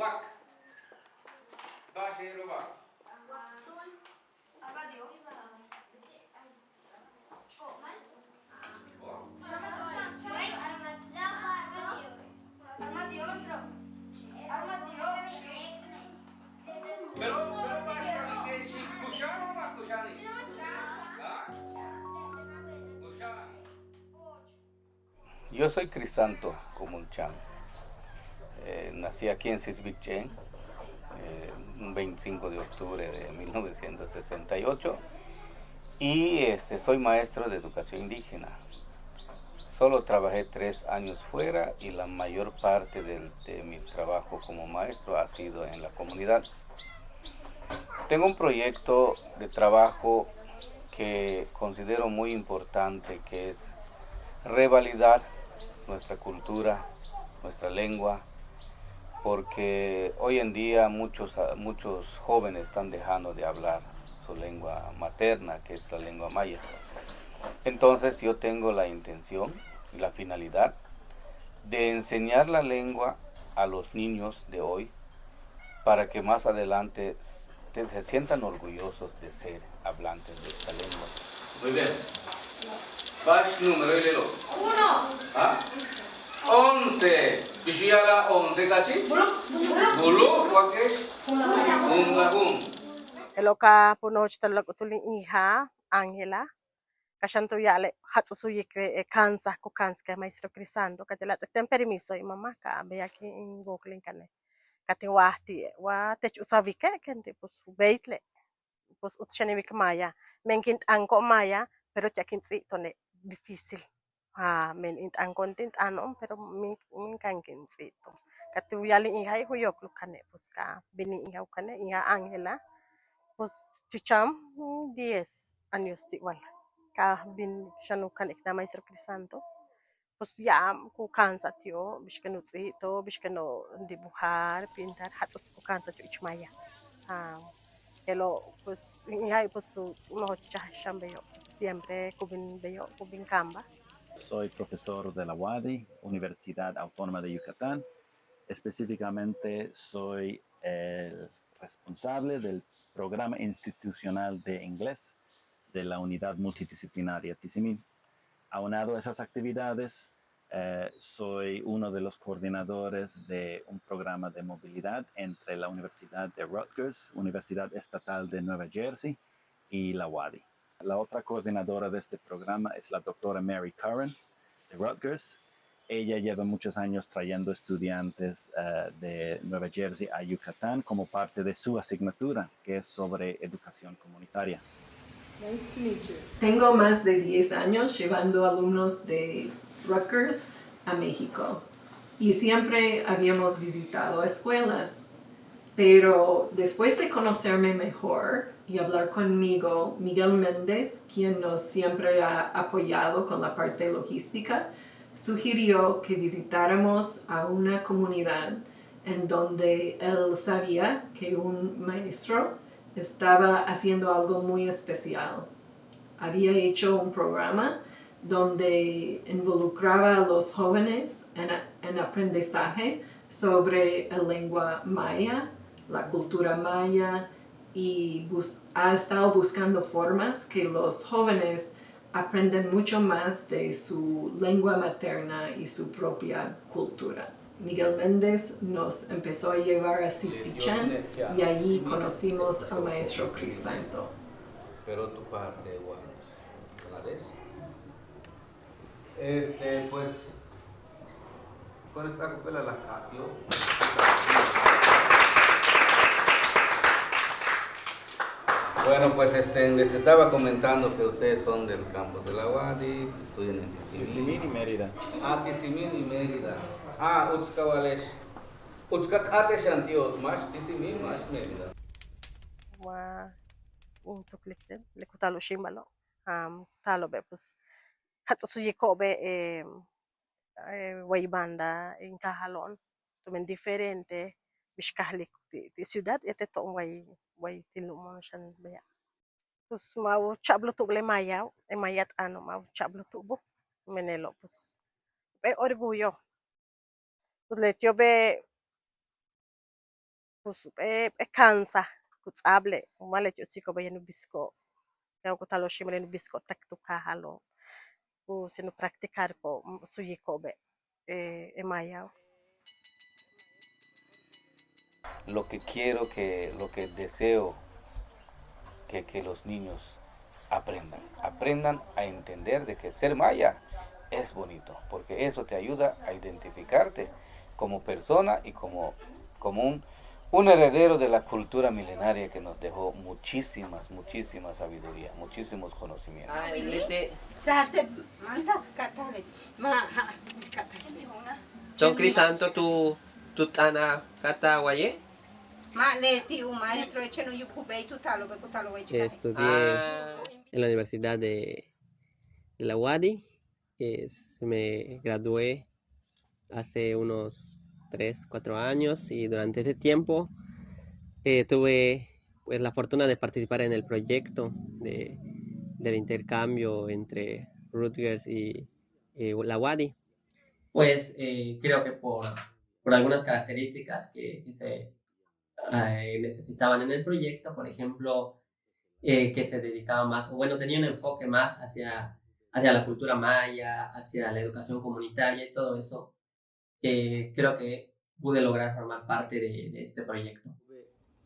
Wak. Bashi Ruba. Pero basta que si Kushani o Kushani. Yo soy Crisanto Comunchán. Nací aquí en Sisbicchen, un 25 de octubre de 1968 y soy maestro de educación indígena. Solo trabajé 3 años fuera y la mayor parte de mi trabajo como maestro ha sido en la comunidad. Tengo un proyecto de trabajo que considero muy importante, que es revalidar nuestra cultura, nuestra lengua, porque hoy en día muchos jóvenes están dejando de hablar su lengua materna, que es la lengua maya. Entonces yo tengo la intención y la finalidad de enseñar la lengua a los niños de hoy para que más adelante se sientan orgullosos de ser hablantes de esta lengua. Muy bien. Bash número y lelo. 1. ¿Ah? 11. Bishuyala 11 kachi. Bulu wakesh. Gum. Eloka puno chtalak utuling iha Angela. Kashanto yale hatsusuye que kansa ko kanska maestro Crisanto katela tsakten permiso y mamá ka be aquí en Goklin kane. Kati wahti wa tech usavike kente pues beitle pues utshani wik maya menkint anko maya pero chakin tone difícil. Men int ankon tint anom pero min kankin tsito. Kati yali iha huyok lukane pues ka bini iha kane iha Angela. Pues chicham 10 años igual. Ka bin shanukan ikna maestro Crisanto. Pues ya ku cansa tío, bishkano tsito, bishkano dibujar, pintar, hatos ku cansa tío ichmaya. Pero pues ya pues uno chasham bello, siempre kubin kamba. Soy profesor de la UADY, Universidad Autónoma de Yucatán. Específicamente soy el responsable del programa institucional de inglés de la unidad multidisciplinaria Tizimín. Aunado a esas actividades, soy uno de los coordinadores de un programa de movilidad entre la Universidad de Rutgers, Universidad Estatal de Nueva Jersey y la UADY. La otra coordinadora de este programa es la doctora Mary Curran de Rutgers. Ella lleva muchos años trayendo estudiantes de Nueva Jersey a Yucatán como parte de su asignatura, que es sobre educación comunitaria. Nice to meet you. Tengo más de 10 años llevando alumnos de Rutgers a México y siempre habíamos visitado escuelas. Pero después de conocerme mejor y hablar conmigo, Miguel Méndez, quien nos siempre ha apoyado con la parte logística, sugirió que visitáramos a una comunidad en donde él sabía que un maestro estaba haciendo algo muy especial. Había hecho un programa donde involucraba a los jóvenes en aprendizaje sobre la lengua maya, la cultura maya, y ha estado buscando formas que los jóvenes aprenden mucho más de su lengua materna y su propia cultura. Miguel Méndez nos empezó a llevar a Sisbicchen y allí conocimos al maestro Crisanto. Pero tu parte igual, ¿vale? Pues, con esta copela la capio. Bueno, pues les estaba comentando que ustedes son del campus de la UADY, estudian en Tizimín y Mérida. Tizimín y Mérida. Utzkawalesh. Utzkakate Shantios, más Tizimín, más Mérida. Tuklikten, lekutalo shimbalo. Talo be pues hatsusuye ko be waybanda in kahalon. Tumen diferente bishkahlik ti ciudad to way tilumon shan be. Pues mau chablo tugle maya, mayat mau chablo tubo. Menelo pues be orgullo. Pues le be pues cansa, kutsable, umale yo siko ba yenu bisko, ya ko talo shimre nu bisko tak tu kahalo, sino practicar po suyiko be, maya. Lo que quiero que, lo que deseo que los niños aprendan a entender de que ser maya es bonito, porque eso te ayuda a identificarte como persona y como un heredero de la cultura milenaria que nos dejó muchísima sabiduría, muchísimos conocimientos. Don Crisanto, tu tana kata waye? Estudié en la Universidad de la UADY. Me gradué hace unos 3, 4 años y durante ese tiempo tuve pues la fortuna de participar en el proyecto del intercambio entre Rutgers y la UADY. Pues creo que por algunas características que se necesitaban en el proyecto, por ejemplo, que se dedicaba más, o bueno, tenía un enfoque más hacia la cultura maya, hacia la educación comunitaria y todo eso. Creo que pude lograr formar parte de este proyecto.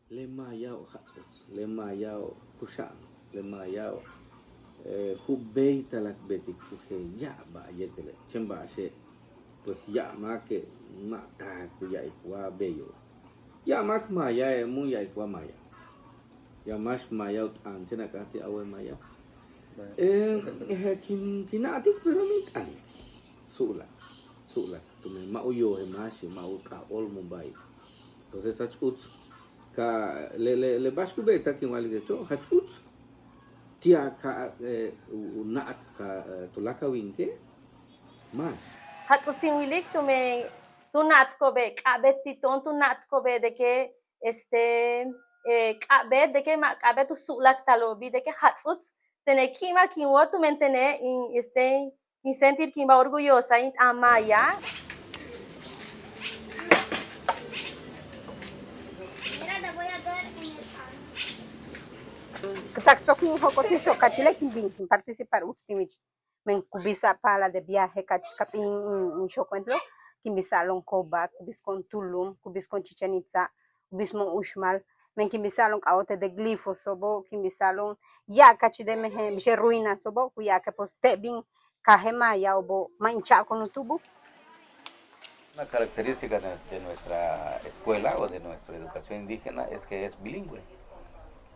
Le mayao le mayao kushan, le mayao hubeita la betik kuhe ya ba yetele chemba she pues ya ma que mata kuya ikwa bello ya mak maya muy ya ikwa maya ya mas maya anjena kati awe maya kinati pero mit ali sula tu me mauyo emashi mau ka ol mumbai entonces hach ka le basku beta kin wali de to hach tia ka unaat ka tulaka winke mas Hatsutin wilik tu natko be kabet titon tu natko be de que kabet de que kabet tu sulak talobi de que hatsut tene kima kinwo tu mentene in sentir kimba orgullosa in amaya. Taktokin hokotin shokachile kin participar utimichi. Men kubisa pala de viaje kachkapin in shokwentlo kimbisalon Koba, kubis con Tulum, kubis con Chichen Itza, kubis mon Uxmal, men kimbisalon kaote de glifo sobo kimbisalon ya kachide mehe bishe ruina sobo kuya que pues tebin kahema ya obo mancha con tubu. Una característica de nuestra escuela o de nuestra educación indígena es que es bilingüe.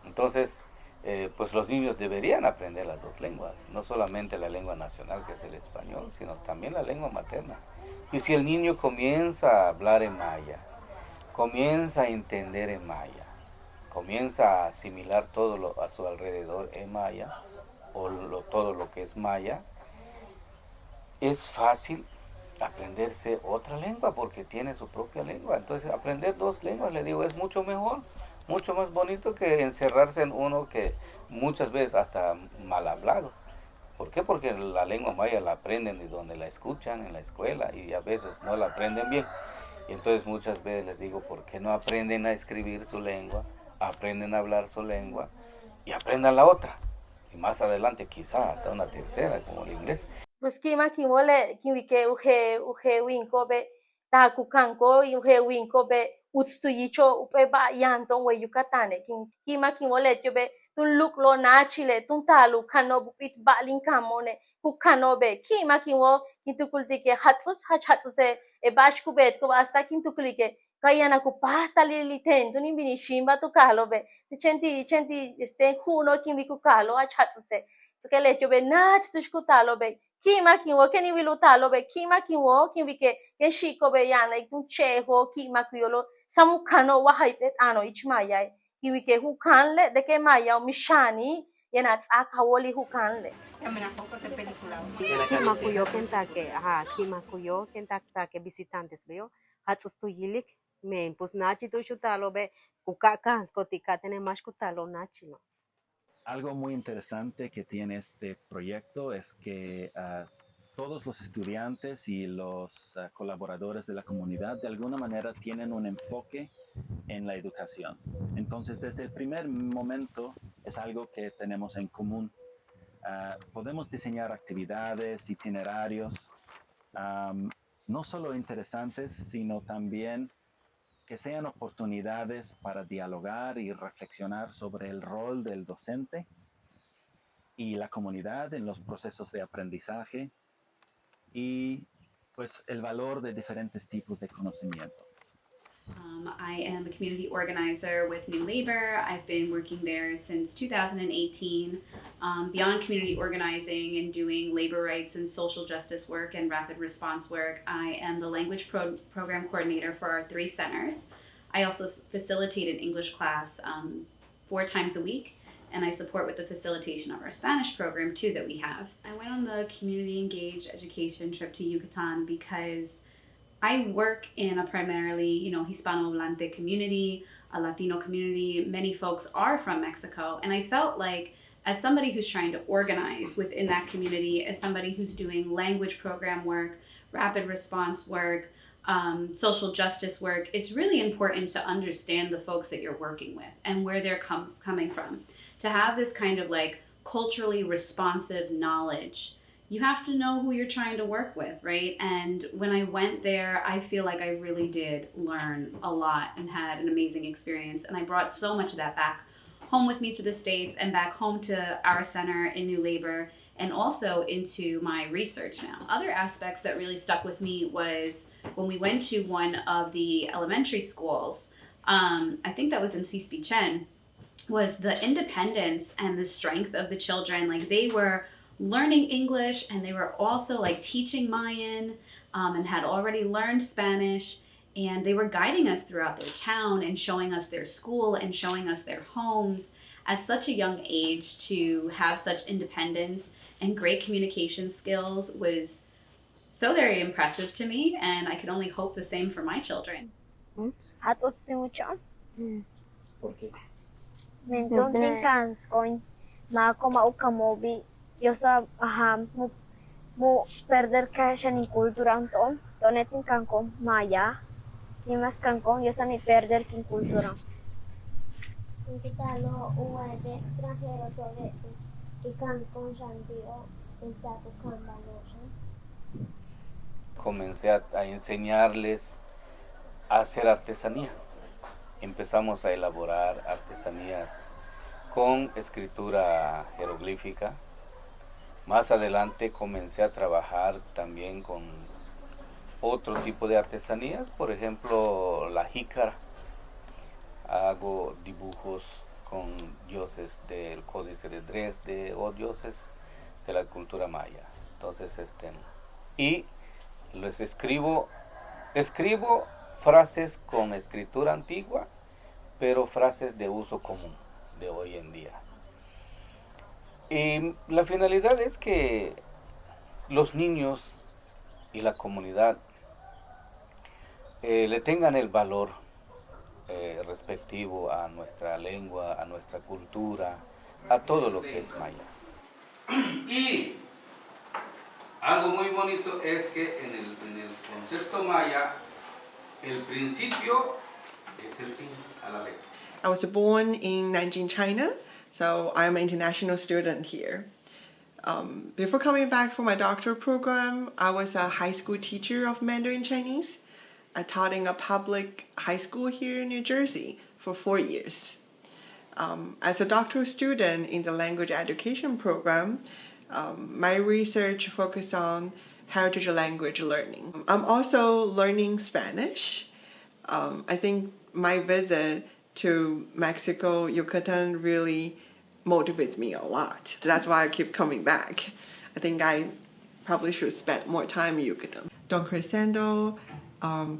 Entonces, pues los niños deberían aprender las dos lenguas, no solamente la lengua nacional que es el español, sino también la lengua materna. Y si el niño comienza a hablar en maya, comienza a entender en maya, comienza a asimilar todo a su alrededor en maya, o todo lo que es maya, es fácil aprenderse otra lengua porque tiene su propia lengua. Entonces aprender dos lenguas, le digo, es mucho mejor, mucho más bonito que encerrarse en uno que muchas veces hasta mal hablado. ¿Por qué? Porque la lengua maya la aprenden de donde la escuchan en la escuela y a veces no la aprenden bien. Y entonces muchas veces les digo, ¿por qué no aprenden a escribir su lengua, aprenden a hablar su lengua y aprendan la otra? Y más adelante quizá hasta una tercera como el inglés. Pues kima kimole kimike uhe winko be ta kukanko uhe winko be utstu yicho upe ba yanton we yukatane kima kimole be tun look lo na chile tun talu kano bupit balin kamone kukano be kima kimwo kintukultike hatsutse e bashku bet ko asta kintukulike kayana ku patali liten tun bini shimba to kalo be chenti huno kimiku kalo hatsutse skele be nach tushkutalo be kima kinwo keni wilu talo be kima kinwo kinwike ken shiko be yana ikun cheho kima kuyolo samukano wa haipet ano ichmaya kiwike hukanle de que maya mishani yana tsaka woli hukanle Kimakuyo kentake, kimakuyo kentake visitantes veo, hatsustuyilik, men pues nachi tu chutalo be, kukakans kotika tene más kutalo nachi no. Algo muy interesante que tiene este proyecto es que todos los estudiantes y los colaboradores de la comunidad de alguna manera tienen un enfoque en la educación. Entonces, desde el primer momento es algo que tenemos en común. Podemos diseñar actividades, itinerarios, no solo interesantes, sino también que sean oportunidades para dialogar y reflexionar sobre el rol del docente y la comunidad en los procesos de aprendizaje y pues el valor de diferentes tipos de conocimiento. I am a community organizer with New Labor. I've been working there since 2018. Beyond community organizing and doing labor rights and social justice work and rapid response work, I am the language program coordinator for our 3 centers. I also facilitate an English class 4 times a week, and I support with the facilitation of our Spanish program too that we have. I went on the community engaged education trip to Yucatan because I work in a primarily, Hispanohablante community, a Latino community. Many folks are from Mexico, and I felt like as somebody who's trying to organize within that community, as somebody who's doing language program work, rapid response work, social justice work, it's really important to understand the folks that you're working with and where they're coming from. To have this kind of like culturally responsive knowledge, you have to know who you're trying to work with, right? And when I went there, I feel like I really did learn a lot and had an amazing experience. And I brought so much of that back home with me to the States and back home to our center in New Labor and also into my research now. Other aspects that really stuck with me was when we went to one of the elementary schools, I think that was in Cisbichen, was the independence and the strength of the children. Like they were learning English and they were also like teaching Mayan and had already learned Spanish, and they were guiding us throughout their town and showing us their school and showing us their homes at such a young age. To have such independence and great communication skills was so very impressive to me, and I could only hope the same for my children. Hatos mucho. ¿Por qué? Menton tinkans coin na koma ukamobi. Yo sa mo perder ka siya ni kultura to. Tonetin kanko maya. Ni mas kanko yo sa mi perder kin kultura. Intitalo uwa de extranjero sobre que kanko shandio está tocando. Comencé a enseñarles a hacer artesanía. Empezamos a elaborar artesanías con escritura jeroglífica. Más adelante comencé a trabajar también con otro tipo de artesanías, por ejemplo la jícara. Hago dibujos con dioses del Códice de Dresde o dioses de la cultura maya. Entonces, y les escribo frases con escritura antigua, pero frases de uso común de hoy en día. Y la finalidad es que los niños y la comunidad le tengan el valor respectivo a nuestra lengua, a nuestra cultura, a todo lo que es maya. Y algo muy bonito es que en el concepto maya, el principio es el fin a la vez. I was born in Nanjing, China, so I'm an international student here. Before coming back for my doctoral program, I was a high school teacher of Mandarin Chinese. I taught in a public high school here in New Jersey for 4 years. As a doctoral student in the language education program, my research focused on heritage language learning. I'm also learning Spanish. I think my visit to Mexico, Yucatan really motivates me a lot. That's why I keep coming back. I think I probably should spend more time in Yucatan. Don Crescendo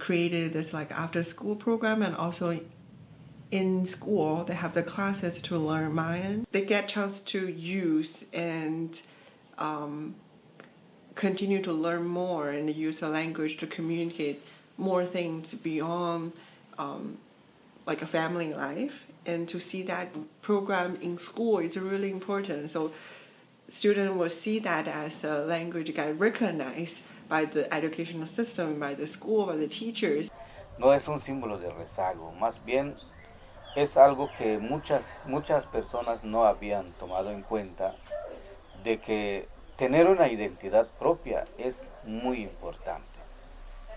created this like after school program, and also in school they have the classes to learn Mayan. They get chance to use and continue to learn more and use the language to communicate more things beyond like a family life, and to see that program in school is really important. So students will see that as a language get recognized by the educational system, by the school, by the teachers. No es un símbolo de rezago, más bien es algo que muchas personas no habían tomado en cuenta, de que tener una identidad propia es muy importante.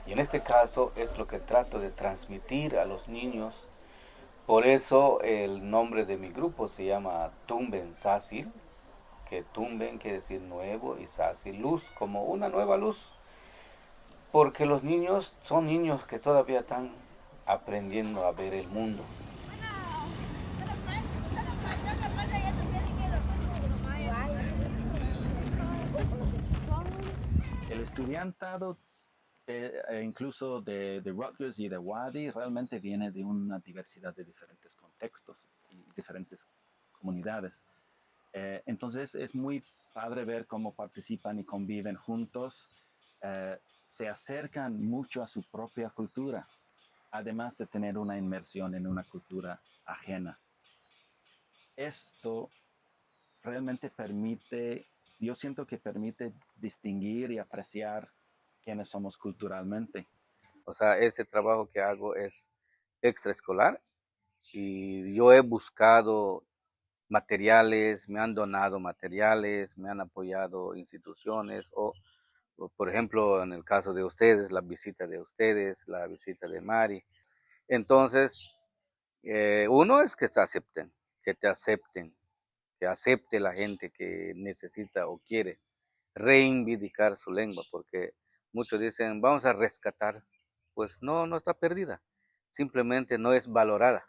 Y en este caso es lo que trato de transmitir a los niños. Por eso el nombre de mi grupo se llama Tumben Sasil, que Tumben quiere decir nuevo y Sasil luz, como una nueva luz. Porque los niños son niños que todavía están aprendiendo a ver el mundo. El estudiantado incluso de Rutgers y de Wadi realmente viene de una diversidad de diferentes contextos y diferentes comunidades. Entonces es muy padre ver cómo participan y conviven juntos, se acercan mucho a su propia cultura, además de tener una inmersión en una cultura ajena. Esto realmente permite, yo siento que permite distinguir y apreciar quiénes somos culturalmente. O sea, ese trabajo que hago es extraescolar y yo he buscado materiales, me han donado materiales, me han apoyado instituciones o por ejemplo, en el caso de ustedes, la visita de ustedes, la visita de Mari. Entonces, uno es que te acepten, que acepte la gente que necesita o quiere reivindicar su lengua, porque muchos dicen, vamos a rescatar. Pues no, no está perdida, simplemente no es valorada.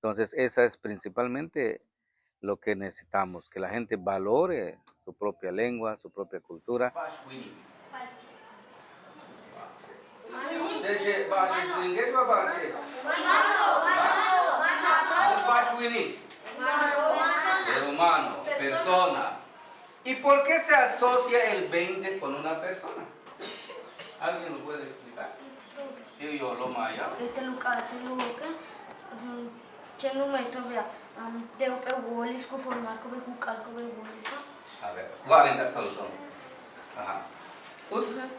Entonces, esa es principalmente lo que necesitamos, que la gente valore su propia lengua, su propia cultura. Ser humano, persona. ¿Y por qué se asocia el 20 con una persona? ¿Alguien lo puede explicar? Yo lo maya. A ver, ¿cuál es la solución? Ajá.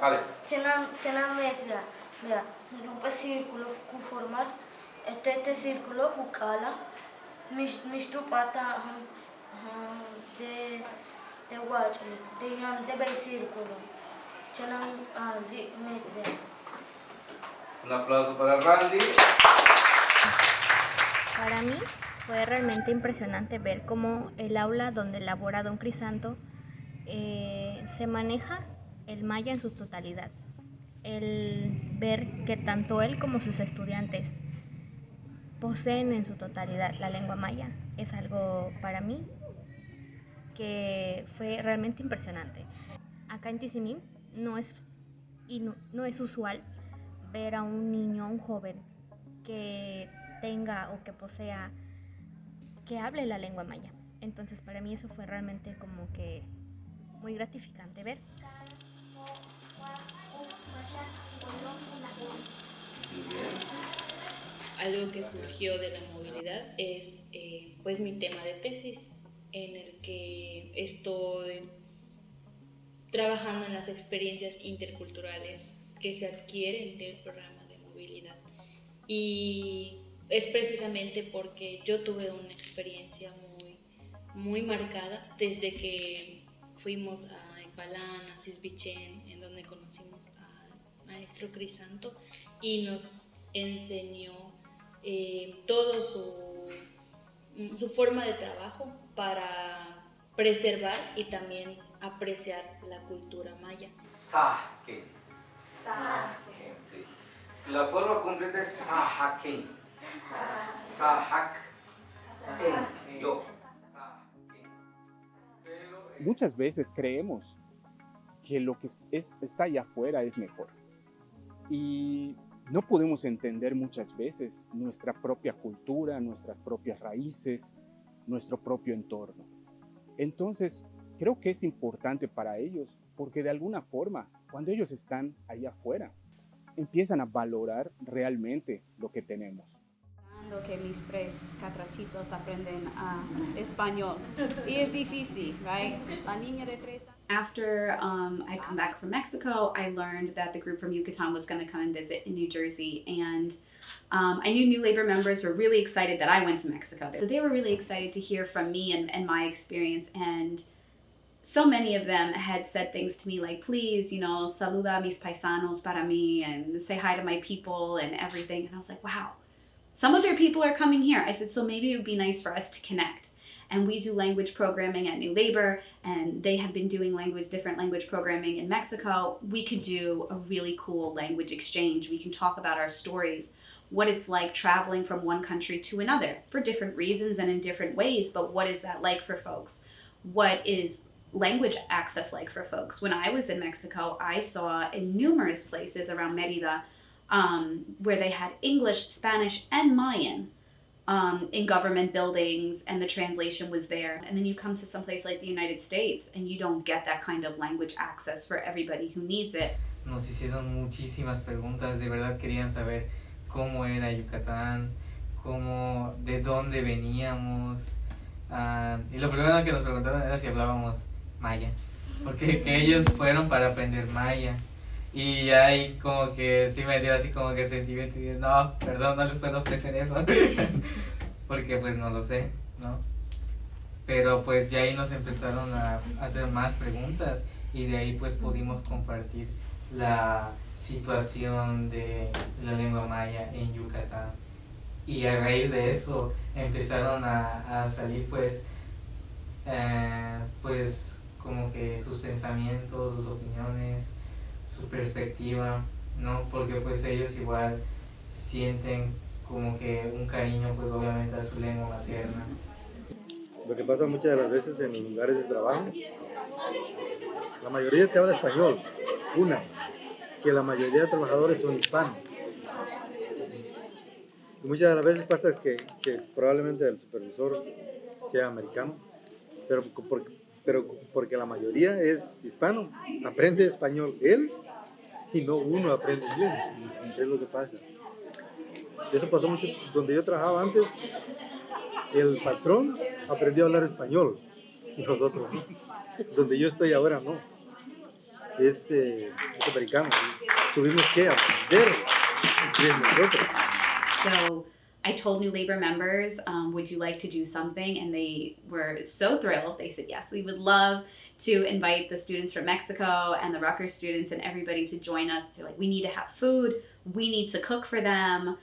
Vale. Cena media, mira, un círculo cu format, este círculo cu cala, mistu pata de guachali, de bei círculo. Cena media. Un aplauso para Randy. Para mí fue realmente impresionante ver cómo el aula donde labora Don Crisanto se maneja el maya en su totalidad. El ver que tanto él como sus estudiantes poseen en su totalidad la lengua maya es algo para mí que fue realmente impresionante. Acá en Tizimín no es usual ver a un niño, a un joven que tenga o que posea, que hable la lengua maya. Entonces para mí eso fue realmente como que muy gratificante ver. Algo que surgió de la movilidad es pues mi tema de tesis, en el que estoy trabajando en las experiencias interculturales que se adquieren del programa de movilidad. Y es precisamente porque yo tuve una experiencia muy marcada desde que fuimos a Ekbalan, a Sisbichen, en donde conocimos al maestro Crisanto y nos enseñó todo su forma de trabajo para preservar y también apreciar la cultura maya. Sahken. Sí. La forma completa es Sahaken. Sahak. Yo. Muchas veces creemos que lo que está allá afuera es mejor. Y no podemos entender muchas veces nuestra propia cultura, nuestras propias raíces, nuestro propio entorno. Entonces, creo que es importante para ellos porque de alguna forma, cuando ellos están allá afuera, empiezan a valorar realmente lo que tenemos. Que mis tres catrachitos aprenden español. Y es difícil, right? La niña de 3 años. After I come back from Mexico, I learned that the group from Yucatan was going to come and visit in New Jersey. And I knew New Labor members were really excited that I went to Mexico. So they were really excited to hear from me and my experience. And so many of them had said things to me like, please, you know, saluda a mis paisanos para mí and say hi to my people and everything. And I was like, wow, some of their people are coming here. I said, so maybe it would be nice for us to connect. And we do language programming at New Labor, and they have been doing different language programming in Mexico. We could do a really cool language exchange. We can talk about our stories, what it's like traveling from one country to another for different reasons and in different ways, but what is that like for folks? What is language access like for folks? When I was in Mexico, I saw in numerous places around Mérida where they had English, Spanish, and Mayan in government buildings, and the translation was there. And then you come to some place like the United States and you don't get that kind of language access for everybody who needs it. Nos hicieron muchísimas preguntas, de verdad querían saber cómo era Yucatán, de dónde veníamos. Y lo primero que nos preguntaron era si hablábamos maya, porque que ellos fueron para aprender maya. Y ahí como que sí me dio así como que sentimiento y no, perdón, no les puedo ofrecer eso, porque pues no lo sé, ¿no? Pero pues ya ahí nos empezaron a hacer más preguntas y de ahí pues pudimos compartir la situación de la lengua maya en Yucatán. Y a raíz de eso empezaron a salir pues como que sus pensamientos, sus opiniones, su perspectiva, ¿no? Porque pues ellos igual sienten como que un cariño pues obviamente a su lengua materna. Lo que pasa muchas de las veces en los lugares de trabajo, la mayoría te habla español, que la mayoría de trabajadores son hispanos. Y muchas de las veces pasa que probablemente el supervisor sea americano, pero porque la mayoría es hispano, aprende español él y no uno aprende inglés, es lo que pasa. Eso pasó mucho donde yo trabajaba antes, el patrón aprendió a hablar español y nosotros no. Donde yo estoy ahora no, es americano, tuvimos que aprender inglés nosotros. So I told New Labor members, would you like to do something? And they were so thrilled. They said, yes, we would love to invite the students from Mexico and the Rutgers students and everybody to join us. They're like, we need to have food. We need to cook for them.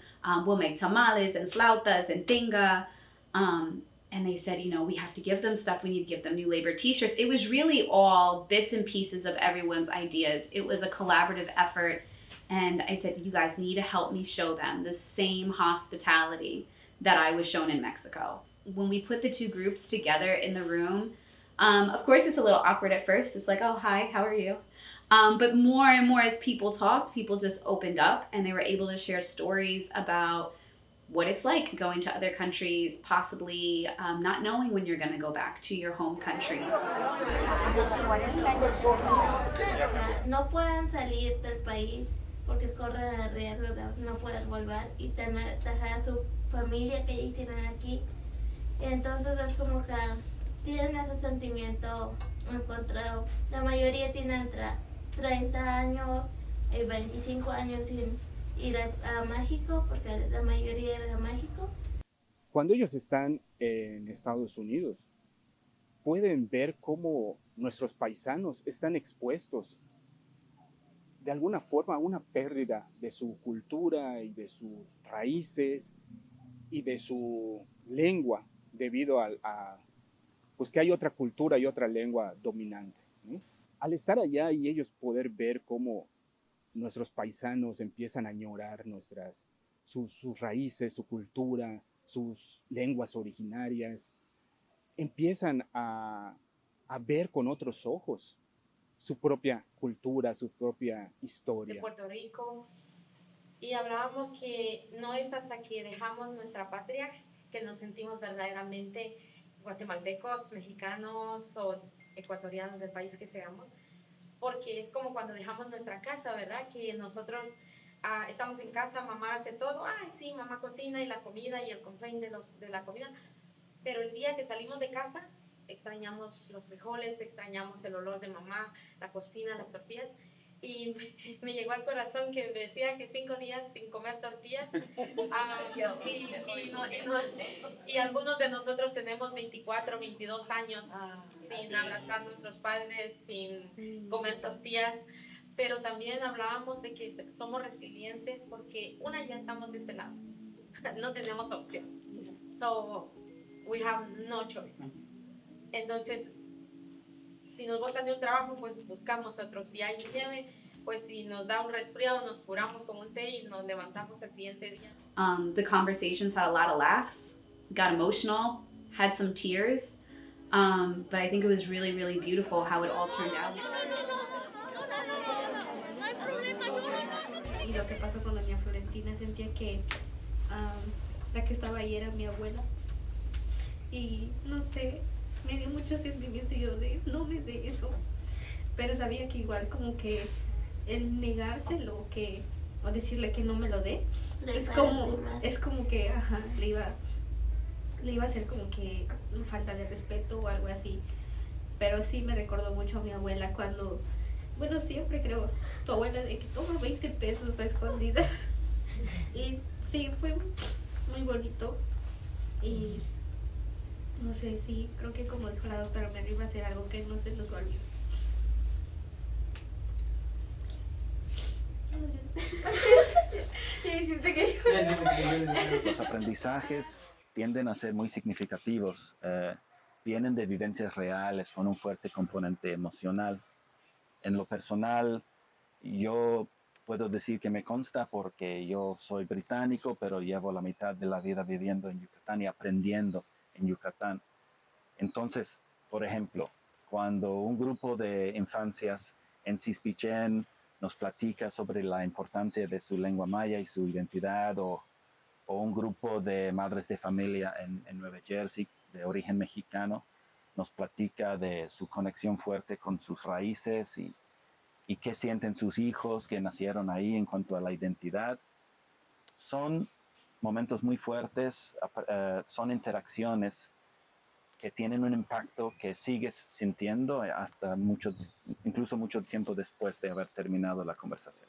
We'll make tamales and flautas and tinga. And they said, you know, we have to give them stuff. We need to give them New Labor t-shirts. It was really all bits and pieces of everyone's ideas. It was a collaborative effort. And I said, you guys need to help me show them the same hospitality that I was shown in Mexico. When we put the two groups together in the room, of course it's a little awkward at first. It's like, oh, hi, how are you? But more and more as people talked, people just opened up and they were able to share stories about what it's like going to other countries, possibly not knowing when you're going to go back to your home country. No pueden salir del país porque corren el riesgo de no poder volver y dejar a su familia que hicieron aquí. Entonces es como que tienen ese sentimiento encontrado. La mayoría tienen entre 30 años y 25 años sin ir a México, porque la mayoría era de México. Cuando ellos están en Estados Unidos, pueden ver cómo nuestros paisanos están expuestos de alguna forma a una pérdida de su cultura y de sus raíces y de su lengua debido a pues que hay otra cultura y otra lengua dominante, ¿no? Al estar allá y ellos poder ver cómo nuestros paisanos empiezan a añorar sus raíces, su cultura, sus lenguas originarias, empiezan a ver con otros ojos su propia cultura, su propia historia. De Puerto Rico, y hablábamos que no es hasta que dejamos nuestra patria que nos sentimos verdaderamente guatemaltecos, mexicanos o ecuatorianos del país que seamos, porque es como cuando dejamos nuestra casa, ¿verdad? Que nosotros estamos en casa, mamá hace todo, ay sí, mamá cocina y la comida y el complaint de la comida, pero el día que salimos de casa extrañamos los frijoles, extrañamos el olor de mamá, la cocina, las tortillas, y me llegó al corazón que decía que 5 días sin comer tortillas, y algunos de nosotros tenemos 24, 22 años sin abrazar a nuestros padres, sin comer tortillas. Pero también hablábamos de que somos resilientes porque ya estamos de este lado, no tenemos opción, so we have no choice. Entonces, si nos botan de un trabajo, pues buscamos otros. Si hay nieve, pues si nos da un resfriado, nos curamos con un té y nos levantamos el siguiente día. The conversations had a lot of laughs, got emotional, had some tears, but I think it was really, really beautiful how it all turned out. Y lo que pasó con doña Florentina, sentía que la que estaba ahí era mi abuela. Y no sé, me dio mucho sentimiento y yo no me dé eso. Pero sabía que igual como que el negárselo o decirle que no me lo dé, es como que le iba a hacer como que falta de respeto o algo así. Pero sí me recordó mucho a mi abuela cuando, bueno, siempre creo, tu abuela de que toma 20 pesos a escondidas. Y sí, fue muy bonito. Y no sé, sí, creo que como dijo la doctora Mary, va a ser algo que no se nos va a olvidar. Los aprendizajes tienden a ser muy significativos. Vienen de vivencias reales con un fuerte componente emocional. En lo personal, yo puedo decir que me consta porque yo soy británico, pero llevo la mitad de la vida viviendo en Yucatán y aprendiendo en Yucatán. Entonces, por ejemplo, cuando un grupo de infancias en Cisbichén nos platica sobre la importancia de su lengua maya y su identidad, o un grupo de madres de familia en Nueva Jersey de origen mexicano nos platica de su conexión fuerte con sus raíces y qué sienten sus hijos que nacieron ahí en cuanto a la identidad. Son momentos muy fuertes, son interacciones que tienen un impacto que sigues sintiendo hasta incluso mucho tiempo después de haber terminado la conversación.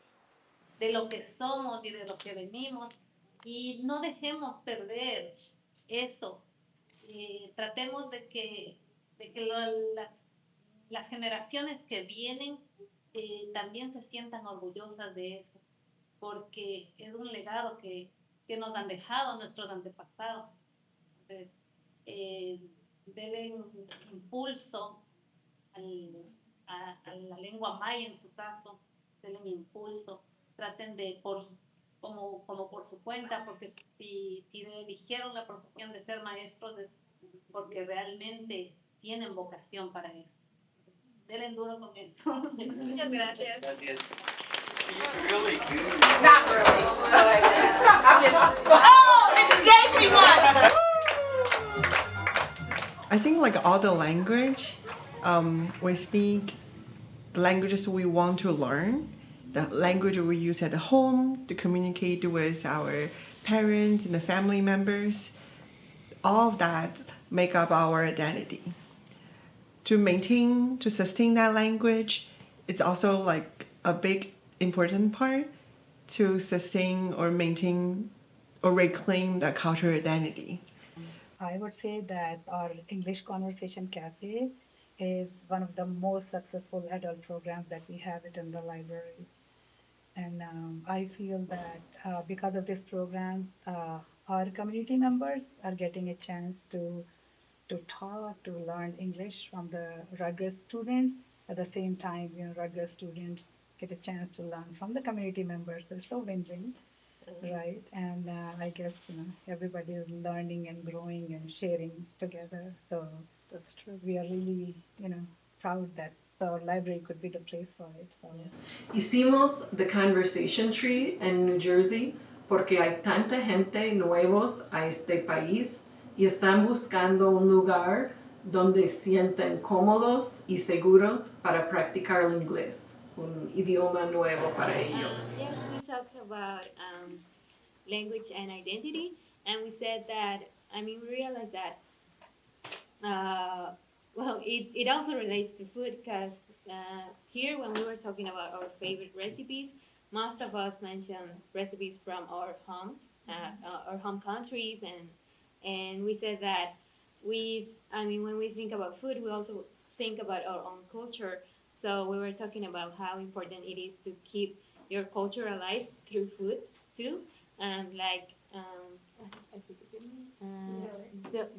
De lo que somos y de lo que venimos, y no dejemos perder eso. Tratemos de que las generaciones que vienen también se sientan orgullosas de eso, porque es un legado que nos han dejado nuestros antepasados. Entonces, denle un impulso a la lengua maya en su caso, denle un impulso, traten de como por su cuenta, porque si eligieron la profesión de ser maestros es porque realmente tienen vocación para eso. Denle duro con esto. Muchas gracias. Gracias. Really good. Not really. I'm just, oh, it gave me one. I think like all the language, we speak the languages we want to learn, the language we use at home to communicate with our parents and the family members, all of that make up our identity. To sustain that language, it's also like a big important part to sustain or maintain or reclaim that cultural identity. I would say that our English Conversation Cafe is one of the most successful adult programs that we have it in the library. And I feel that because of this program, our community members are getting a chance to talk, to learn English from the Rutgers students. At the same time, Rutgers students get a chance to learn from the community members. So it's a win-win, right? And I guess everybody is learning and growing and sharing together. So that's true. We are really proud that our library could be the place for it. So. Hicimos The Conversation Tree en New Jersey porque hay tanta gente nuevos a este país y están buscando un lugar donde sienten cómodos y seguros para practicar el inglés. un idioma nuevo para ellos. Yes, we talked about language and identity, and we said that, we realized that, well, it also relates to food because here when we were talking about our favorite recipes, most of us mentioned recipes from our home countries, and we said that when we think about food, we also think about our own culture. So we were talking about how important it is to keep your culture alive through food too, like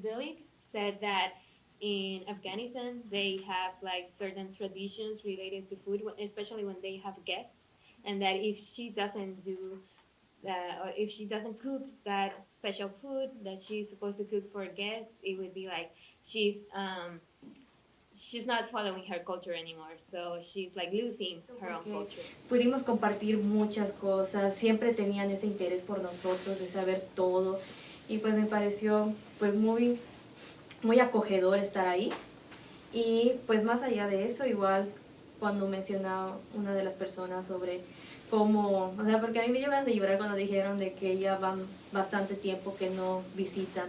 Billy said that in Afghanistan they have like certain traditions related to food, especially when they have guests, and that if she doesn't do or if she doesn't cook that special food that she's supposed to cook for guests, it would be like she's not following her culture anymore, so she's like losing her own culture. Pudimos compartir muchas cosas, siempre tenían ese interés por nosotros de saber todo, y pues me pareció pues muy acogedor estar ahí. Y pues más allá de eso, igual cuando mencionaba una de las personas sobre cómo, o sea, porque a mí me llevan de llorar cuando dijeron de que ya van bastante tiempo que no visitan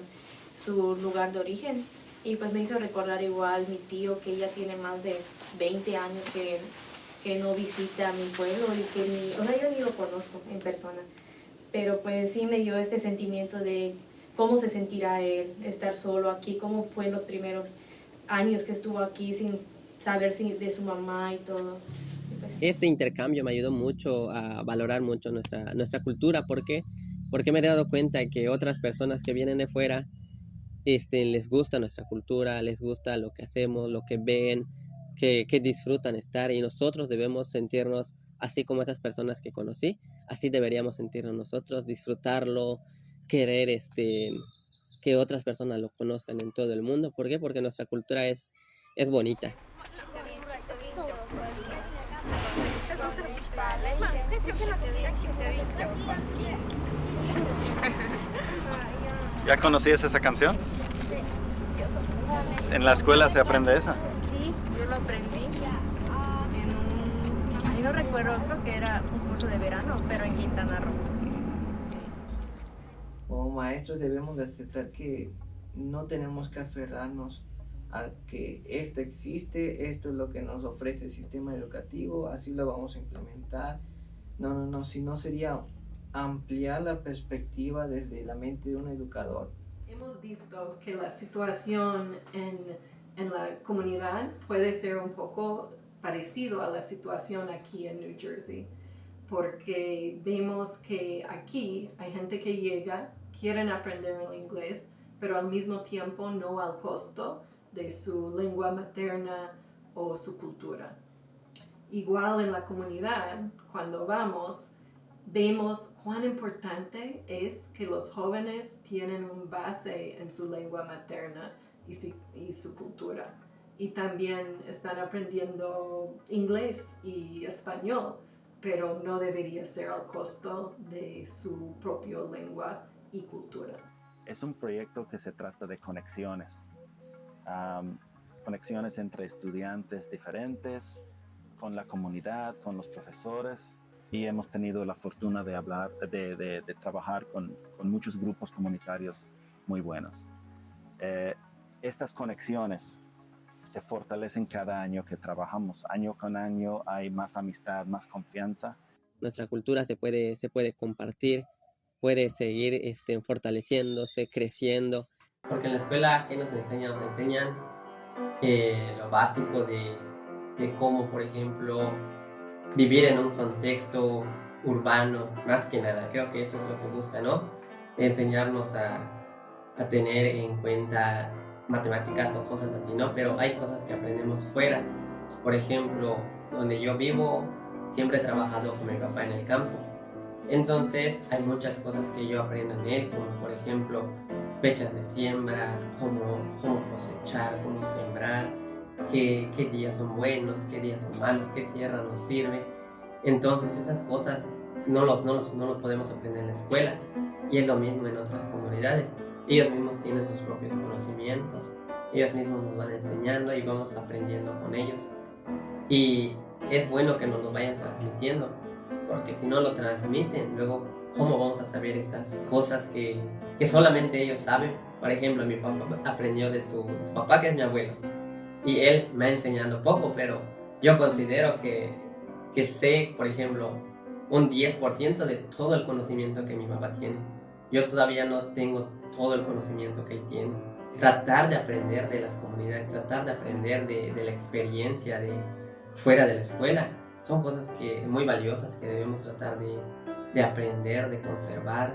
su lugar de origen, y pues me hizo recordar igual mi tío, que ya tiene más de 20 años que no visita mi pueblo, y que o sea, yo ni lo conozco en persona, pero pues sí me dio este sentimiento de cómo se sentirá él estar solo aquí, cómo fue los primeros años que estuvo aquí sin saber de su mamá y todo. Este intercambio me ayudó mucho a valorar mucho nuestra cultura. ¿Por qué? Porque me he dado cuenta que otras personas que vienen de fuera les gusta nuestra cultura, les gusta lo que hacemos, lo que ven, que disfrutan estar, y nosotros debemos sentirnos así como esas personas que conocí. Así deberíamos sentirnos nosotros, disfrutarlo, querer que otras personas lo conozcan en todo el mundo. ¿Por qué? Porque nuestra cultura es bonita. ¿Ya conocías esa canción? ¿En la escuela se aprende esa? Sí, yo lo aprendí en no recuerdo, creo que era un curso de verano, pero en Quintana Roo. Como maestros debemos de aceptar que no tenemos que aferrarnos a que esto existe, esto es lo que nos ofrece el sistema educativo, así lo vamos a implementar. No, sino sería ampliar la perspectiva desde la mente de un educador. Hemos visto que la situación en la comunidad puede ser un poco parecido a la situación aquí en New Jersey, porque vemos que aquí hay gente que llega, quieren aprender el inglés, pero al mismo tiempo no al costo de su lengua materna o su cultura. Igual en la comunidad, cuando vamos, vemos cuán importante es que los jóvenes tienen un base en su lengua materna y su cultura. Y también están aprendiendo inglés y español, pero no debería ser al costo de su propia lengua y cultura. Es un proyecto que se trata de conexiones. Conexiones entre estudiantes diferentes, con la comunidad, con los profesores, y hemos tenido la fortuna de trabajar con muchos grupos comunitarios muy buenos. Estas conexiones se fortalecen cada año que trabajamos. Año con año hay más amistad, más confianza. Nuestra cultura se puede compartir, puede seguir fortaleciéndose, creciendo. Porque en la escuela, ¿qué nos enseñan? Nos enseñan lo básico de cómo, por ejemplo, vivir en un contexto urbano, más que nada. Creo que eso es lo que busca, ¿no? Enseñarnos a tener en cuenta matemáticas o cosas así, ¿no? Pero hay cosas que aprendemos fuera. Por ejemplo, donde yo vivo, siempre he trabajado con mi papá en el campo. Entonces, hay muchas cosas que yo aprendo en él, como por ejemplo, fechas de siembra, cómo cosechar, cómo sembrar, qué días son buenos, qué días son malos, qué tierra nos sirve. Entonces, esas cosas no lo podemos aprender en la escuela. Y es lo mismo en otras comunidades. Ellos mismos tienen sus propios conocimientos, ellos mismos nos van enseñando y vamos aprendiendo con ellos. Y es bueno que nos lo vayan transmitiendo, porque si no lo transmiten, luego, ¿cómo vamos a saber esas cosas que solamente ellos saben? Por ejemplo, mi papá aprendió de su papá, que es mi abuelo, y él me ha enseñado poco, pero yo considero que sé, por ejemplo, un 10% de todo el conocimiento que mi papá tiene. Yo todavía no tengo todo el conocimiento que él tiene. Tratar de aprender de las comunidades, tratar de aprender de la experiencia de fuera de la escuela, son cosas muy valiosas que debemos tratar de aprender, de conservar.